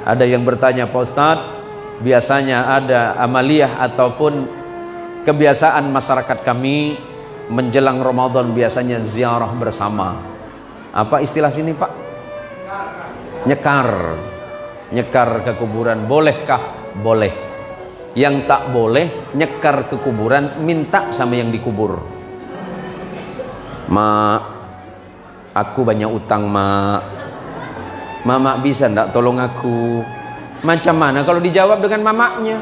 Ada yang bertanya, Pak Ustadz, biasanya ada amaliyah ataupun kebiasaan masyarakat kami menjelang Ramadan biasanya ziarah bersama. Apa istilah sini, Pak? Nyekar. Nyekar ke kuburan. Bolehkah? Boleh. Yang tak boleh, nyekar ke kuburan minta sama yang dikubur. Mak, aku banyak utang, Mak. Mama bisa ndak tolong aku? Macam mana kalau dijawab dengan mamaknya?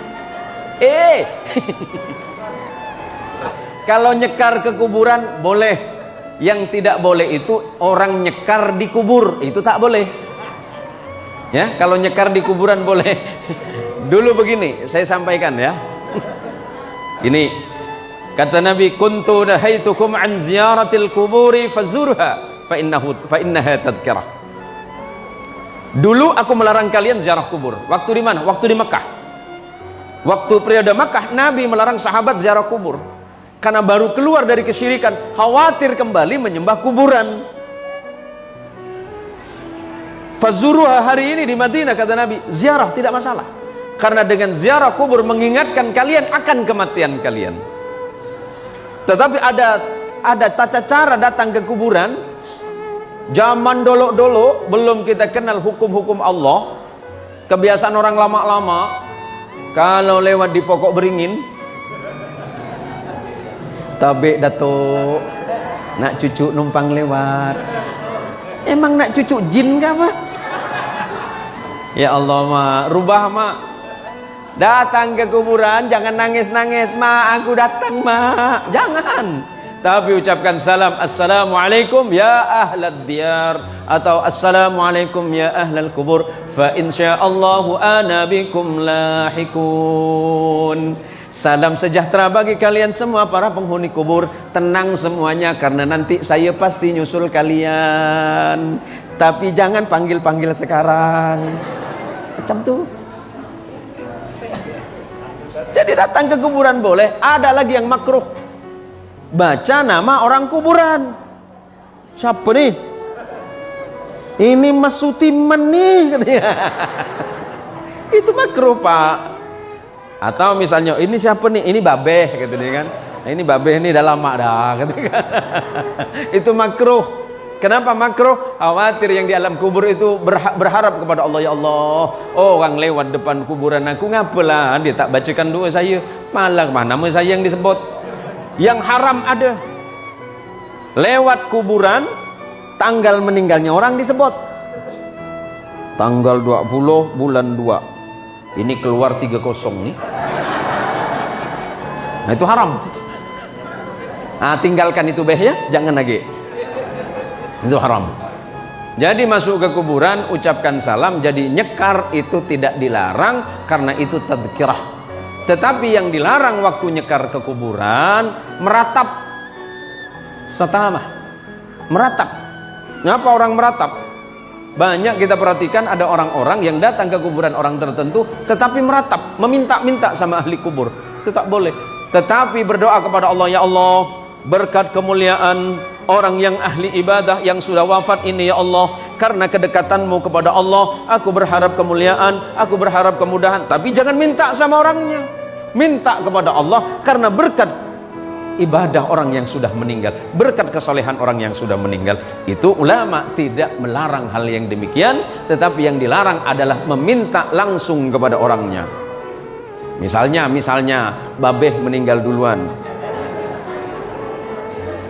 Kalau nyekar ke kuburan boleh. Yang tidak boleh itu orang nyekar di kubur, itu tak boleh. Ya, kalau nyekar di kuburan boleh. Dulu begini, saya sampaikan ya. Ini kata Nabi, kuntu nahaitukum an ziyaratil kuburi fazurha fa innaha tadhkirah. Dulu aku melarang kalian ziarah kubur. Waktu di mana? Waktu di Mekah. Waktu periode Mekah, Nabi melarang sahabat ziarah kubur. Karena baru keluar dari kesyirikan, khawatir kembali menyembah kuburan. Fazuruha, hari ini di Madinah kata Nabi, ziarah tidak masalah. Karena dengan ziarah kubur mengingatkan kalian akan kematian kalian. Tetapi ada tata cara datang ke kuburan. Zaman dulu belum kita kenal hukum-hukum Allah. Kebiasaan orang lama-lama, kalau lewat di pokok beringin, tabe dato, nak cucu numpang lewat. Emang nak cucu jin kah, Mak? Ya Allah, Mak, rubah, Mak. Datang ke kuburan jangan nangis-nangis, Mak, aku datang, Mak. Jangan. Tapi ucapkan salam, assalamualaikum ya ahlad diyar, atau assalamualaikum ya ahlal kubur, fa insyaallahu ana bikum lahikun. Salam sejahtera bagi kalian semua para penghuni kubur. Tenang semuanya karena nanti saya pasti nyusul kalian. Tapi jangan panggil-panggil sekarang. Macam tuh. Jadi datang ke kuburan boleh. Ada lagi yang makruh, baca nama orang kuburan. Siapa nih? Ini Mas Sutiman nih, katanya. Itu makruh, Pak. Atau misalnya ini siapa nih? Ini Babeh, gitu dia kan. Nah, ini Babeh ini udah lama dah, gitu kan. Itu makruh. Kenapa makruh? Khawatir yang di alam kubur itu berharap kepada Allah, ya Allah, orang lewat depan kuburan aku, ngapalah dia tak bacakan doa saya, malah mana nama saya yang disebut. Yang haram ada, lewat kuburan tanggal meninggalnya orang disebut, tanggal 20 bulan 2 ini keluar 30 nih. Nah itu haram. Nah, tinggalkan itu beh ya, jangan lagi. Itu haram. Jadi masuk ke kuburan ucapkan salam, jadi nyekar itu tidak dilarang karena itu tadhkirah. Tetapi yang dilarang waktu nyekar ke kuburan meratap. Satamah, meratap. Kenapa orang meratap? Banyak kita perhatikan ada orang-orang yang datang ke kuburan orang tertentu tetapi meratap, meminta-minta sama ahli kubur. Itu tak boleh. Tetapi berdoa kepada Allah, ya Allah, berkat kemuliaan orang yang ahli ibadah yang sudah wafat ini, ya Allah, karena kedekatanmu kepada Allah, aku berharap kemuliaan, aku berharap kemudahan. Tapi jangan minta sama orangnya, minta kepada Allah karena berkat ibadah orang yang sudah meninggal, berkat kesalehan orang yang sudah meninggal. Itu ulama tidak melarang hal yang demikian, tetapi yang dilarang adalah meminta langsung kepada orangnya. Misalnya Babeh meninggal duluan,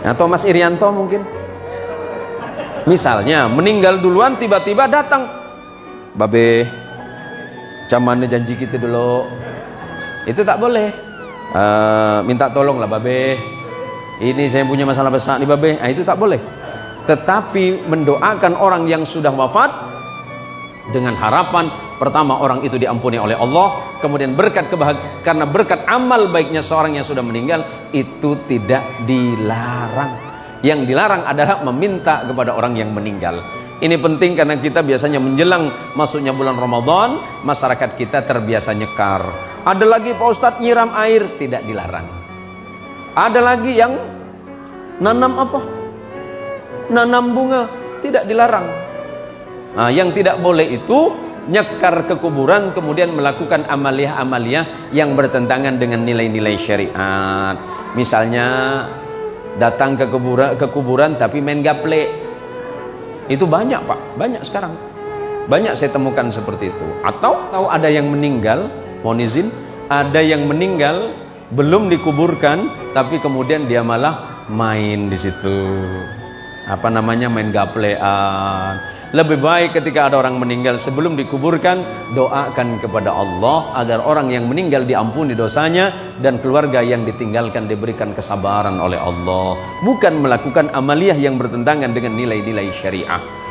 atau Mas Irianto mungkin, misalnya meninggal duluan, tiba-tiba datang, Babeh, cuman janji kita dulu. Itu tak boleh. Minta tolonglah Babeh, ini saya punya masalah besar nih Babeh. Nah, itu tak boleh. Tetapi mendoakan orang yang sudah wafat dengan harapan pertama orang itu diampuni oleh Allah, kemudian karena berkat amal baiknya seorang yang sudah meninggal, itu tidak dilarang. Yang dilarang adalah meminta kepada orang yang meninggal. Ini penting karena kita biasanya menjelang masuknya bulan Ramadan, masyarakat kita terbiasa nyekar. Ada lagi Pak Ustadz nyiram air, tidak dilarang. Ada lagi yang nanam apa? Nanam bunga, tidak dilarang. Nah, yang tidak boleh itu nyekar ke kuburan, kemudian melakukan amaliyah-amaliyah yang bertentangan dengan nilai-nilai syariat. Misalnya datang ke kuburan tapi main gaple. Itu banyak Pak, banyak sekarang. Banyak saya temukan seperti itu. Atau ada yang meninggal, mohon izin, ada yang meninggal belum dikuburkan, tapi kemudian dia malah main di situ. Apa namanya, main gaplean. Lebih baik ketika ada orang meninggal sebelum dikuburkan, doakan kepada Allah agar orang yang meninggal diampuni dosanya dan keluarga yang ditinggalkan diberikan kesabaran oleh Allah. Bukan melakukan amaliyah yang bertentangan dengan nilai-nilai syariah.